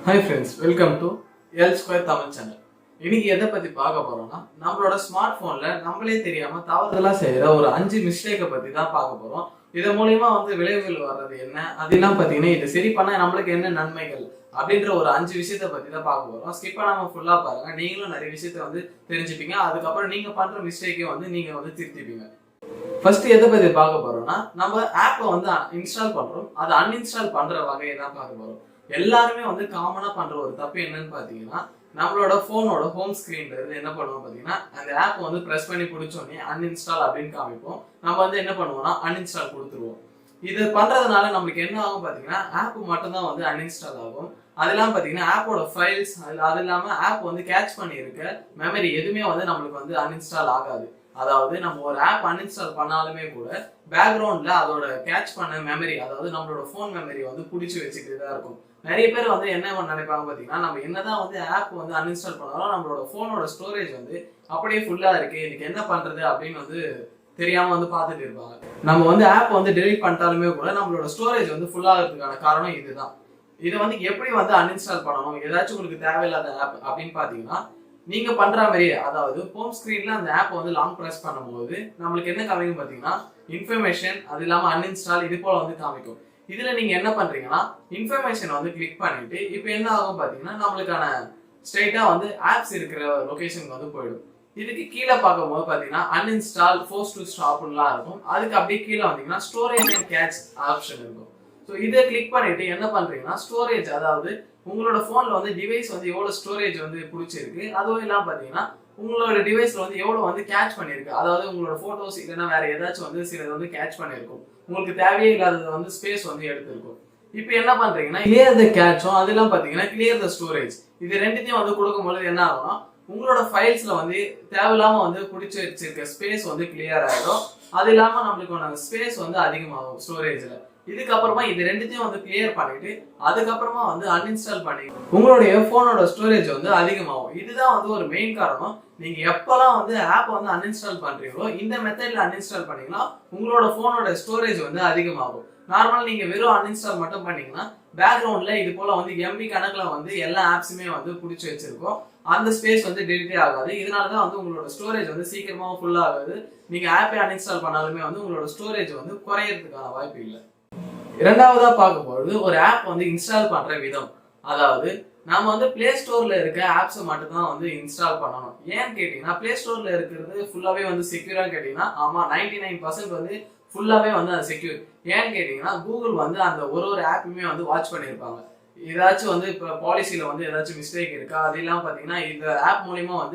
Hi friends, welcome to L Square Tamil channel. இன்னைக்கு எதை பத்தி பார்க்க போறோம்னா நம்மளோட ஸ்மார்ட் போன்ல நம்மளே தெரியாம தவறுதலா செய்யற ஒரு 5 மிஸ்டேக்கை பத்தி தான் பார்க்க போறோம். இதன் மூலியமா விளைவுகள் வர்றது என்ன, அதெல்லாம் பாத்தீங்கன்னா இது சரி பண்ணா நம்மளுக்கு என்ன நன்மைகள் அப்படின்ற ஒரு 5 விஷயத்தை பத்தி தான் பார்க்க போறோம். ஸ்கிப் பண்ணாம ஃபுல்லா பாருங்க. நீங்களும் நிறைய விஷயத்த தெரிஞ்சுப்பீங்க. அதுக்கப்புறம் நீங்க பண்ற மிஸ்டேக்கை நீங்க திருத்திப்பீங்க. ஃபர்ஸ்ட் எதை பத்தி பார்க்க போறோம்னா நம்ம ஆப்பை இன்ஸ்டால் பண்றோம். அதை அன்இன்ஸ்டால் பண்ற வகையை தான் பார்க்க போறோம். எல்லாருமே காமனா பண்ற ஒரு தப்பு என்னன்னு பாத்தீங்கன்னா நம்மளோட போனோட ஹோம் ஸ்கிரீன்ல இருந்து என்ன பண்ணுவோம் பாத்தீங்கன்னா அந்த ஆப் பிரஸ் பண்ணி பிடிச்சோடனே அன்இன்ஸ்டால் அப்படின்னு காமிப்போம். நம்ம என்ன பண்ணுவோம்னா அன்இன்ஸ்டால் கொடுத்துருவோம். இது பண்றதுனால நம்மளுக்கு என்ன ஆகும் பாத்தீங்கன்னா ஆப் மட்டும் தான் அன்இன்ஸ்டால் ஆகும். அதெல்லாம் பாத்தீங்கன்னா ஆப்போட ஃபைல்ஸ் அது இல்லாம ஆப் கேட்ச் பண்ணி இருக்க மெமரி எதுவுமே நம்மளுக்கு அன்இன்ஸ்டால் ஆகாது. அதாவது நம்ம ஒரு ஆப் அன்இன்ஸ்டால் பண்ணாலுமே கூட பேக்ரவுண்ட்ல அதோட கேட்ச் பண்ண மெமரி, அதாவது நம்மளோட போன் மெமரி புடிச்சு வச்சுக்கிட்டு தான் இருக்கும். நிறைய பேர் என்ன நினைப்பாங்க பாத்தீங்கன்னா நம்ம என்னதான் ஆப் அன்இன்ஸ்டால் பண்ணாலும் நம்மளோட போனோட ஸ்டோரேஜ் அப்படியே ஃபுல்லா இருக்கு, இதுக்கு என்ன பண்றது அப்படின்னு தெரியாம பார்த்துட்டு இருப்பாங்க. நம்ம ஆப் டெலீட் பண்ணிட்டாலுமே கூட நம்மளோட ஸ்டோரேஜ் ஃபுல்லா இருக்கிறதுக்கான காரணம் இதுதான். இதை எப்படி அன்இன்ஸ்டால் பண்ணணும், ஏதாச்சும் உங்களுக்கு தேவையில்லாத ஆப் அப்படின்னு பாத்தீங்கன்னா நீங்க பண்ற மாதிரி, அதாவது ஹோம் ஸ்கிரீன்ல அந்த ஆப் லாங் பிரஸ் பண்ணும்போது நம்மளுக்கு என்ன காமிக்கும் பாத்தீங்கன்னா இன்ஃபர்மேஷன், அது இல்லாம அன்இன்ஸ்டால் இது போல காமிக்கும். இதுல நீங்க என்ன பண்றீங்கன்னா இன்ஃபர்மேஷன் கிளிக் பண்ணிட்டு இப்போ என்ன ஆகும் பாத்தீங்கன்னா நம்மளுக்கான ஸ்ட்ரைட்டா ஆப்ஸ் இருக்கிற லொகேஷனுக்கு போயிடும். இதுக்கு கீழே பார்க்கும்போது பாத்தீங்கன்னா அன்இன்ஸ்டால், ஃபோர்ஸ் டு ஸ்டாப்லாம் இருக்கும். அதுக்கு அப்படியே கீழே வந்தீங்கன்னா ஸ்டோரேஜ் அண்ட் கேட்ச் ஆப்ஷன் இருக்கும். ஸோ இதை கிளிக் பண்ணிட்டு என்ன பண்றீங்கன்னா ஸ்டோரேஜ், அதாவது உங்களோட போன்ல டிவைஸ் எவ்வளவு ஸ்டோரேஜ் பிடிச்சிருக்கு, அதுவும் இல்லாம பாத்தீங்கன்னா உங்களோட டிவைஸ்ல எவ்வளவு கேட்ச் பண்ணிருக்கு, அதாவது உங்களோட போட்டோஸ் இல்லைன்னா வேற ஏதாச்சும் சிலது கேட்ச் பண்ணிருக்கும். உங்களுக்கு தேவையே இல்லாதது ஸ்பேஸ் எடுத்திருக்கும். இப்போ என்ன பண்றீங்கன்னா கிளியர் த கேட்சும் அதெல்லாம் பாத்தீங்கன்னா கிளியர் த ஸ்டோரேஜ், இது ரெண்டுத்தையும் கொடுக்கும்போது என்ன ஆகும்னா உங்களோட ஃபைல்ஸ்ல தேவையில்லாம பிடிச்சி வச்சிருக்க ஸ்பேஸ் கிளியர் ஆயிடும். அது இல்லாம நம்மளுக்கு ஸ்பேஸ் அதிகமாகும் ஸ்டோரேஜ்ல. இதுக்கப்புறமா இது ரெண்டுத்தையும் கிளியர் பண்ணிட்டு அதுக்கப்புறமா அன்இன்ஸ்டால் பண்ணி உங்களுடைய போனோட ஸ்டோரேஜ் அதிகமாகும். இதுதான் ஒரு மெயின் காரணம். நீங்க எப்பெல்லாம் ஆப் அன்இன்ஸ்டால் பண்றீங்களோ இந்த மெத்தட்ல அன்இன்ஸ்டால் பண்ணீங்கன்னா உங்களோட போனோட ஸ்டோரேஜ் அதிகமாகும். நார்மல் நீங்க வெறும் அன்இன்ஸ்டால் மட்டும் பண்ணீங்கன்னா பேக்ரவுண்ட்ல இது போல எம்பி கணக்குல எல்லா ஆப்ஸுமே பிடிச்சி வச்சிருக்கோம். அந்த ஸ்பேஸ் டெலிட்டே ஆகாது. இதனாலதான் உங்களோட ஸ்டோரேஜ் சீக்கிரமா ஃபுல் ஆகாது. நீங்க ஆப்பை அன்இன்ஸ்டால் பண்ணாலுமே உங்களோட ஸ்டோரேஜ் குறையறதுக்கான வாய்ப்பு இல்லை. இரண்டாவதா பார்க்கும்போது ஒரு ஆப் இன்ஸ்டால் பண்ற விதம், அதாவது நாம பிளே ஸ்டோர்ல இருக்க ஆப்ஸ் மட்டும் தான் இன்ஸ்டால் பண்ணணும். ஏன்னு கேட்டீங்கன்னா பிளே ஸ்டோர்ல இருக்கிறது ஃபுல்லாவே செக்யூரா கேட்டீங்கன்னா ஆமா 99% ஃபுல்லாவே அது செக்யூர். ஏன்னு கேட்டீங்கன்னா கூகுள் அந்த ஒரு ஆப்புமே வாட்ச் பண்ணியிருப்பாங்க. ஏதாச்சும் இப்ப பாலிசில ஏதாச்சும் மிஸ்டேக் இருக்கா, அது இல்லாம பாத்தீங்கன்னா இந்த ஆப் மூலியமா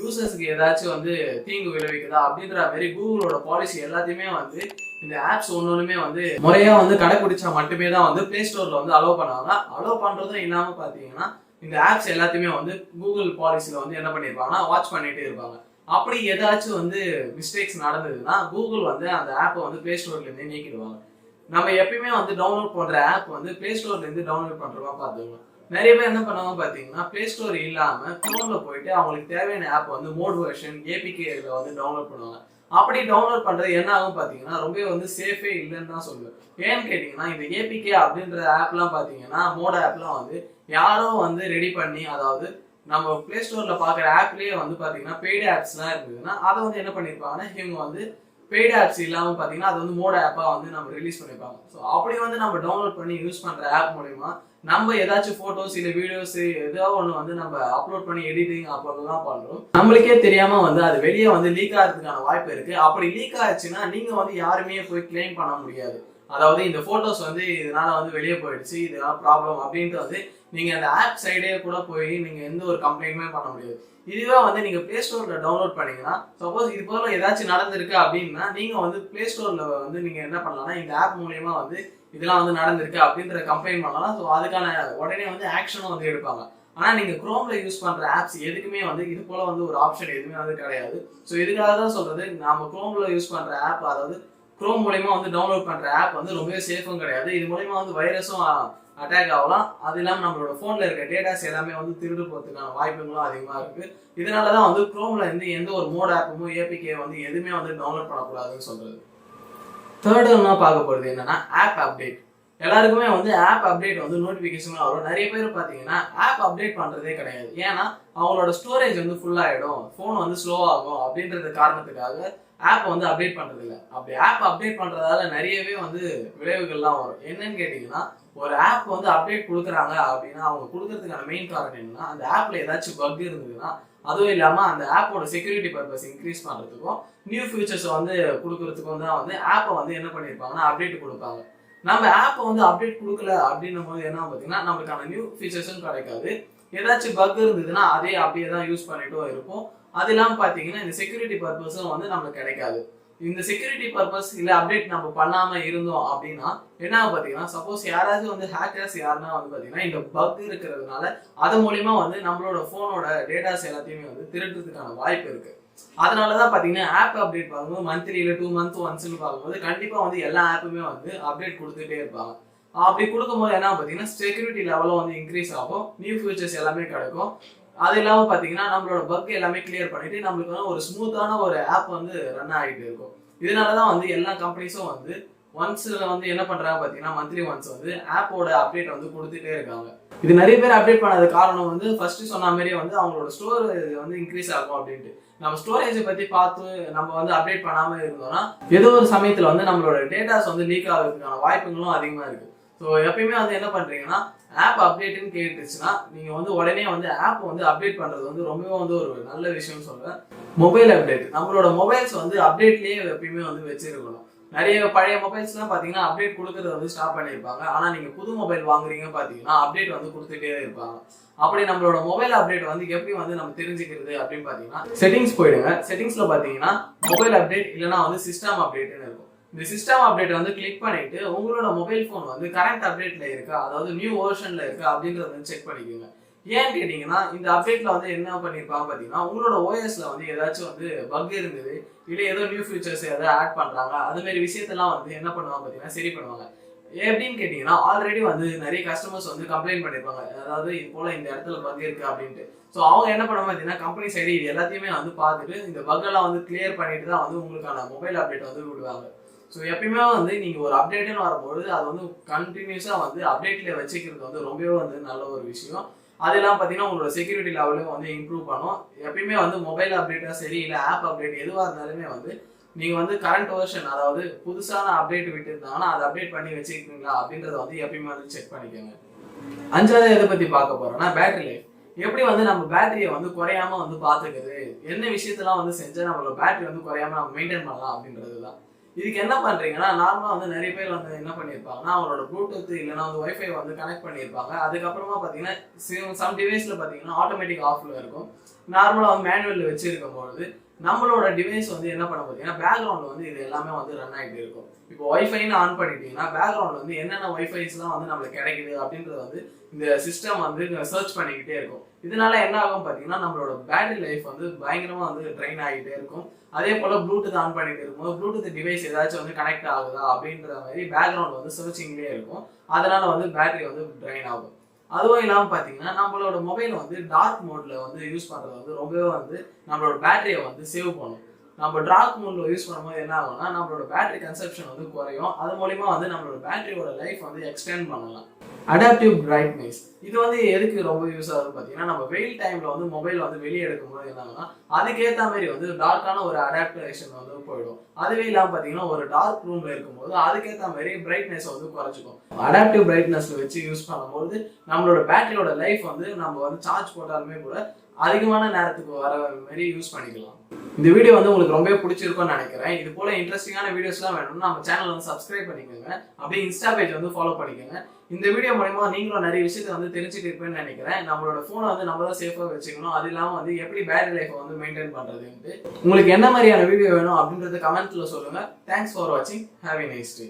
யூசர்ஸ்க்கு ஏதாச்சும் தீங்கு விளைவிக்குதா அப்படின்ற மாதிரி கூகுளோட பாலிசி எல்லாத்தையுமே இந்த ஆப்ஸ் ஒன்னொன்னுமே முறையா கடைபிடிச்சா மட்டுமே தான் பிளே ஸ்டோர்ல அலோவ் பண்ணுவாங்க. அலோவ் பண்றதும் இல்லாம பாத்தீங்கன்னா இந்த ஆப்ஸ் எல்லாத்தையுமே கூகுள் பாலிசில என்ன பண்ணிருப்பாங்கன்னா வாட்ச் பண்ணிட்டே இருப்பாங்க. அப்படி ஏதாச்சும் மிஸ்டேக்ஸ் நடந்ததுன்னா கூகுள் அந்த ஆப்பை பிளே ஸ்டோர்ல இருந்து நீக்கிடுவாங்க. நம்ம எப்பயுமே டவுன்லோட் பண்ற ஆப் பிளே ஸ்டோர்ல இருந்து டவுன்லோட் பண்றோமா பாத்துக்கலாம். நிறைய பேர் என்ன பண்ணுவாங்க பாத்தீங்கன்னா பிளே ஸ்டோர் இல்லாம குரோம்ல போயிட்டு அவங்களுக்கு தேவையான ஆப் மோட் வெர்ஷன் ஏபிகேல டவுன்லோட் பண்ணுவாங்க. அப்படி டவுன்லோட் பண்றது என்ன ஆகும் பாத்தீங்கன்னா ரொம்ப சேஃபே இல்லைன்னு தான் சொல்லுவேன். ஏன்னு கேட்டீங்கன்னா இந்த ஏபிகே அப்படின்ற ஆப்லாம் பாத்தீங்கன்னா மோட் ஆப்லாம் யாரோ ரெடி பண்ணி, அதாவது நம்ம பிளே ஸ்டோர்ல பாக்குற ஆப்லயே பாத்தீங்கன்னா பெய்டு ஆப்ஸ் எல்லாம் இருந்ததுன்னா அதை என்ன பண்ணிருப்பாங்கன்னா இவங்க பெய்டு ஆப்ஸ் இல்லாம பாத்தீங்கன்னா அது மோட் ஆப்பா நம்ம ரிலீஸ் பண்ணிருப்பாங்க. ஸோ அப்படி நம்ம டவுன்லோட் பண்ணி யூஸ் பண்ற ஆப் மூலமா நம்ம ஏதாச்சும் போட்டோஸ் இல்ல வீடியோஸ் ஏதோ ஒண்ணு நம்ம அப்லோட் பண்ணி எடிட்டிங் அப்பதான் பண்றோம். நம்மளுக்கே தெரியாம அது வெளியே லீக் ஆகிறதுக்கான வாய்ப்பு இருக்கு. அப்படி லீக் ஆச்சுன்னா நீங்க யாருமே போய் கிளைம் பண்ண முடியாது. அதாவது இந்த போட்டோஸ் இதனால வெளியே போயிடுச்சு, இதனால ப்ராப்ளம் அப்படின்ட்டு நீங்க அந்த ஆப் சைடே கூட போய் நீங்க எந்த ஒரு கம்ப்ளைண்ட்மே பண்ண முடியாது. இதுவே நீங்க பிளே ஸ்டோர்ல டவுன்லோட் பண்ணீங்கன்னா சப்போஸ் இது போல ஏதாச்சும் நடந்திருக்கு அப்படின்னா நீங்க பிளே ஸ்டோர்ல நீங்க என்ன பண்ணலாம்னா இந்த ஆப் மூலியமா இதெல்லாம் நடந்திருக்கு அப்படின்ற கம்ப்ளைண்ட் பண்ணலாம். ஸோ அதுக்கான உடனே ஆக்ஷனும் எடுப்பாங்க. ஆனா நீங்க குரோம்ல யூஸ் பண்ற ஆப்ஸ் எதுக்குமே இது போல ஒரு ஆப்ஷன் எதுவுமே கிடையாது. ஸோ இதுக்காக தான் சொல்றது நாம குரோம்ல யூஸ் பண்ற ஆப், அதாவது குரோம் மூலமா டவுன்லோட் பண்ற ஆப் ரொம்பவே சேஃபும் கிடையாது. இது மூலமா வைரஸும் அட்டாக் ஆகலாம். அது இல்லாம நம்மளோட போன்ல இருக்க டேட்டாஸ் எல்லாமே திருடு போறதுக்கான வாய்ப்புகளும் அதிகமா இருக்கு. இதனாலதான் குரோம்ல எந்த ஒரு மோட் ஆப்பும் ஏபிகே எதுவுமே டவுன்லோட் பண்ணக்கூடாதுன்னு சொல்றது. தேர்ட் ஒன்னா பார்க்க போறது என்னன்னா ஆப் அப்டேட். எல்லாருக்குமே வந்து ஆப் அப்டேட் வந்து நோட்டிஃபிகேஷன் வரும். நிறைய பேர் பார்த்தீங்கன்னா ஆப் அப்டேட் பண்ணுறதே கிடையாது. ஏன்னா அவங்களோட ஸ்டோரேஜ் வந்து ஃபுல் ஆகிடும், ஃபோன் வந்து ஸ்லோ ஆகும் அப்படின்றது காரணத்துக்காக ஆப் வந்து அப்டேட் பண்ணுறது இல்லை. அப்படி ஆப் அப்டேட் பண்ணுறதால நிறையவே வந்து விளைவுகள்லாம் வரும். என்னன்னு கேட்டிங்கன்னா, ஒரு ஆப் வந்து அப்டேட் கொடுக்குறாங்க அப்படின்னா அவங்க கொடுக்கறதுக்கான மெயின் காரணம் என்னன்னா, அந்த ஆப்ல ஏதாச்சும் பக் இருந்ததுன்னா, அதுவும் இல்லாமல் அந்த ஆப்போட செக்யூரிட்டி பர்பஸ் இன்க்ரீஸ் பண்ணுறதுக்கும் நியூ ஃபியூச்சர்ஸ் வந்து கொடுக்கறதுக்கும் தான் வந்து ஆப்பை வந்து என்ன பண்ணியிருப்பாங்கன்னா அப்டேட் கொடுப்பாங்க. நம்ம ஆப்பை வந்து அப்டேட் கொடுக்கல அப்படின்னும் போது என்ன பார்த்தீங்கன்னா நம்மளுக்கான நியூ ஃபீச்சர்ஸும் கிடைக்காது. ஏதாச்சும் பக் இருந்ததுன்னா அதே அப்படியே தான் யூஸ் பண்ணிட்டும் இருப்போம். அது இல்லாமல் பார்த்தீங்கன்னா இந்த செக்யூரிட்டி பர்பஸும் வந்து நம்மளுக்கு கிடைக்காது. இந்த செக்யூரிட்டி பர்பஸ் இல்லை அப்டேட் நம்ம பண்ணாமல் இருந்தோம் அப்படின்னா என்ன பார்த்தீங்கன்னா, சப்போஸ் யாராச்சும் வந்து ஹேக்கர்ஸ் யாருன்னா வந்து பார்த்தீங்கன்னா இந்த பக் இருக்கிறதுனால அது மூலியமா வந்து நம்மளோட ஃபோனோட டேட்டாஸ் எல்லாத்தையுமே வந்து திருடுறதுக்கான வாய்ப்பு இருக்கு. அதனாலதான் பாத்தீங்கன்னா ஆப் அப்டேட் பார்க்கும்போது மந்த்லி இல்ல 2 months ஒன்ஸ்னு பார்க்கும்போது கண்டிப்பா வந்து எல்லா ஆப்புமே வந்து அப்டேட் கொடுத்துட்டே இருப்பாங்க. அப்படி கொடுக்கும்போது என்ன பாத்தீங்கன்னா செக்யூரிட்டி லெவலும் வந்து இன்க்ரீஸ் ஆகும், நியூ ஃபியூச்சர்ஸ் எல்லாமே கிடைக்கும். அது இல்லாம பாத்தீங்கன்னா நம்மளோட பக் எல்லாமே கிளியர் பண்ணிட்டு நம்மளுக்கு வந்து ஒரு ஸ்மூத்தான ஒரு ஆப் வந்து ரன் ஆகிட்டு இருக்கும். இதனாலதான் வந்து எல்லா கம்பெனிஸும் வந்து ஒன்ஸ் வந்து என்ன பண்றாங்க பாத்தீங்கன்னா மந்த்லி ஒன்ஸ் வந்து ஆப்போட அப்டேட் வந்து கொடுத்துட்டே இருக்காங்க. இது நிறைய பேர் அப்டேட் பண்ணது காரணம் வந்து ஃபர்ஸ்ட் சொன்ன மாதிரியே வந்து அவங்களோட ஸ்டோரேஜ் வந்து இன்க்ரீஸ் ஆகும் அப்படின்ட்டு. நம்ம ஸ்டோரேஜை பத்தி பார்த்து நம்ம வந்து அப்டேட் பண்ணாம இருந்தோம்னா ஏதோ ஒரு சமயத்துல வந்து நம்மளோட டேட்டாஸ் வந்து லீக் ஆகிறதுக்கான வாய்ப்புகளும் அதிகமா இருக்கு. ஸோ எப்பயுமே வந்து என்ன பண்றீங்கன்னா ஆப் அப்டேட்னு கேட்டுச்சுன்னா நீங்க வந்து உடனே வந்து ஆப் வந்து அப்டேட் பண்றது வந்து ரொம்பவே வந்து ஒரு நல்ல விஷயம்னு சொல்றேன். மொபைல் அப்டேட் நம்மளோட மொபைல்ஸ் வந்து அப்டேட்லயே எப்பயுமே வந்து வச்சிருக்கணும். நிறைய பழைய மொபைல்ஸ்லாம் பார்த்தீங்கன்னா அப்டேட் கொடுக்கறத வந்து ஸ்டாப் பண்ணியிருப்பாங்க. ஆனால் நீங்கள் புது மொபைல் வாங்குறீங்க பார்த்தீங்கன்னா அப்டேட் வந்து கொடுத்துட்டே இருப்பாங்க. அப்படி நம்மளோட மொபைல் அப்டேட் வந்து எப்படி வந்து நம்ம தெரிஞ்சுக்கிறது அப்படின்னு பார்த்தீங்கன்னா செட்டிங்ஸ் போயிடுங்க. செட்டிங்ஸ்ல பார்த்தீங்கன்னா மொபைல் அப்டேட் இல்லைன்னா வந்து சிஸ்டம் அப்டேட்னு இருக்கும். இந்த சிஸ்டம் அப்டேட் வந்து கிளிக் பண்ணிட்டு உங்களோட மொபைல் ஃபோன் வந்து கரண்ட் அப்டேட்ல இருக்கா, அதாவது நியூ வெர்ஷன்ல இருக்கா அப்படின்றத வந்து செக் பண்ணிக்கோங்க. ஏன்னு கேட்டீங்கன்னா இந்த அப்டேட்ல வந்து என்ன பண்ணிருப்பாங்க பாத்தீங்கன்னா உங்களோட ஓஎஸ்ல வந்து ஏதாச்சும் வந்து பக் இருந்தது இல்ல ஏதோ நியூ ஃபியூச்சர்ஸ் ஏதாவது ஆட் பண்றாங்க அது மாதிரி விஷயத்தெல்லாம் வந்து என்ன பண்ணுவாங்க பாத்தீங்கன்னா சரி பண்ணுவாங்க. எப்படின்னு கேட்டீங்கன்னா ஆல்ரெடி வந்து நிறைய கஸ்டமர்ஸ் வந்து கம்ப்ளைண்ட் பண்ணிருப்பாங்க, அதாவது இது போல இந்த இடத்துல பக் இருக்கு அப்படின்ட்டு. ஸோ அவங்க என்ன பண்ணுவாங்க பார்த்தீங்கன்னா கம்பெனி சைடு இது எல்லாத்தையுமே வந்து பார்த்துட்டு இந்த பக் எல்லாம் வந்து கிளியர் பண்ணிட்டு தான் வந்து உங்களுக்கான மொபைல் அப்டேட் வந்து விடுவாங்க. ஸோ எப்பயுமே வந்து நீங்க ஒரு அப்டேட்னு வரும்போது அது வந்து கண்டினியூஸா வந்து அப்டேட்ல வச்சுக்கிறது வந்து ரொம்பவே வந்து நல்ல ஒரு விஷயம். அதெல்லாம் பார்த்தீங்கன்னா உங்களோட செக்யூரிட்டி லெவலையும் வந்து இம்ப்ரூவ் பண்ணும். எப்பயுமே வந்து மொபைல் அப்டேட்டா சரி இல்லை ஆப் அப்டேட் எதுவாக இருந்தாலுமே வந்து நீங்க வந்து கரண்ட் வெர்ஷன் அதாவது புதுசான அப்டேட் விட்டுருந்தாங்கன்னா அதை அப்டேட் பண்ணி வச்சுருக்கீங்களா அப்படின்றத வந்து எப்பயுமே வந்து செக் பண்ணிக்கோங்க. அஞ்சாவது எதை பத்தி பார்க்க போறோம்னா பேட்டரி லைஃப். எப்படி வந்து நம்ம பேட்டரியை வந்து குறையாம வந்து பார்த்துக்கிறது, என்ன விஷயத்தெல்லாம் வந்து செஞ்சா நம்மளோட பேட்டரி வந்து குறையாம நம்ம மெயின்டைன் பண்ணலாம் அப்படின்றது தான். இதுக்கு என்ன பண்றீங்கன்னா நார்மலா வந்து நிறைய பேர் வந்து என்ன பண்ணியிருப்பாங்கன்னா அவங்களோட ப்ளூடூத் இல்லைன்னா வந்து வைஃபை வந்து கனெக்ட் பண்ணியிருப்பாங்க. அதுக்கப்புறமா பார்த்தீங்கன்னா சம் டிவைஸ்ல பார்த்தீங்கன்னா ஆட்டோமேட்டிக் ஆஃப்ல இருக்கும். நார்மலாக வந்து மேனுவலில் வச்சிருக்கும் பொழுது நம்மளோட டிவைஸ் வந்து என்ன பண்ண பார்த்தீங்கன்னா பேக்ரவுண்ட் வந்து இது எல்லாமே வந்து ரன் ஆகிட்டு இருக்கும். இப்போ வைஃபைன்னு ஆன் பண்ணிட்டீங்கன்னா பேக்ரவுண்ட் வந்து என்னென்ன வைஃபைஸ்லாம் வந்து நம்மளுக்கு கிடைக்குது அப்படின்றது வந்து இந்த சிஸ்டம் வந்து சர்ச் பண்ணிக்கிட்டே இருக்கும். இதனால என்ன ஆகும் பார்த்தீங்கன்னா நம்மளோட பேட்டரி லைஃப் வந்து பயங்கரமாக வந்து ட்ரெயின் ஆகிட்டே இருக்கும். அதே போல் ப்ளூடூத் ஆன் பண்ணிட்டு இருக்கும்போது ப்ளூடூத் டிவைஸ் ஏதாச்சும் வந்து கனெக்ட் ஆகுதா அப்படின்ற மாதிரி பேக்ரவுண்ட் வந்து சர்ச்சிங்லேயே இருக்கும். அதனால வந்து பேட்டரி வந்து ட்ரெயின் ஆகும். அதுவும் இல்லாமல் பார்த்தீங்கன்னா நம்மளோட மொபைல் வந்து டார்க் மோட்ல வந்து யூஸ் பண்ணுறது வந்து ரொம்பவே வந்து நம்மளோட பேட்டரியை வந்து சேவ் பண்ணும். நம்ம டார்க் மோட்ல யூஸ் பண்ணும்போது என்ன ஆகும்னா நம்மளோட பேட்டரி கன்சப்ஷன் வந்து குறையும். அது மூலிமா வந்து நம்மளோட பேட்டரியோட லைஃப் வந்து எக்ஸ்டெண்ட் பண்ணலாம். அடாப்டிவ் பிரைட்னஸ் இது வந்து எதுக்கு ரொம்ப யூஸ் ஆகுதுன்னு பார்த்தீங்கன்னா நம்ம வெயில் டைம்ல வந்து மொபைல் வந்து வெளியே எடுக்கும்போது என்ன ஆகும்னா அதுக்கேற்ற மாதிரி வந்து டார்க்கான ஒரு அடாப்டேஷன் வந்து போயிடும். அதுவே இல்லாமல் பார்த்தீங்கன்னா ஒரு டார்க் ரூம்ல இருக்கும்போது அதுக்கேற்ற மாதிரி பிரைட்னஸ் வந்து குறைச்சிக்கும். அடாப்டிவ் பிரைட்னஸ்ல வச்சு யூஸ் பண்ணும்போது நம்மளோட பேட்டரியோட லைஃப் வந்து நம்ம வந்து சார்ஜ் போட்டாலுமே கூட அதிகமான நேரத்துக்கு வர மாதிரி யூஸ் பண்ணிக்கலாம். இந்த வீடியோ வந்து உங்களுக்கு ரொம்ப பிடிச்சிருக்கும்னு நினைக்கிறேன். இது போல இன்ட்ரெஸ்டிங்கான வீடியோஸ்லாம் வேணும்னா நம்ம சேனல் வந்து சப்ஸ்கிரைப் பண்ணிக்கோங்க. அப்படியே இன்ஸ்டா பேஜ் வந்து ஃபாலோ பண்ணிக்கோங்க. இந்த வீடியோ மூலமா நீங்களும் நிறைய விஷயத்தை வந்து தெரிஞ்சுட்டு இருப்பேன்னு நினைக்கிறேன். நம்மளோட ஃபோனை வந்து நம்ம தான் சேஃபாக வச்சுக்கணும். அது இல்லாமல் வந்து எப்படி பேட்டரி லைஃப்பை வந்து மெயின்டைன் பண்ணுறதுன்ட்டு உங்களுக்கு என்ன மாதிரியான வீடியோ வேணும் அப்படின்றத கமெண்ட்ல சொல்லுங்க. தேங்க்ஸ் ஃபார் வாட்சிங். Have a nice day.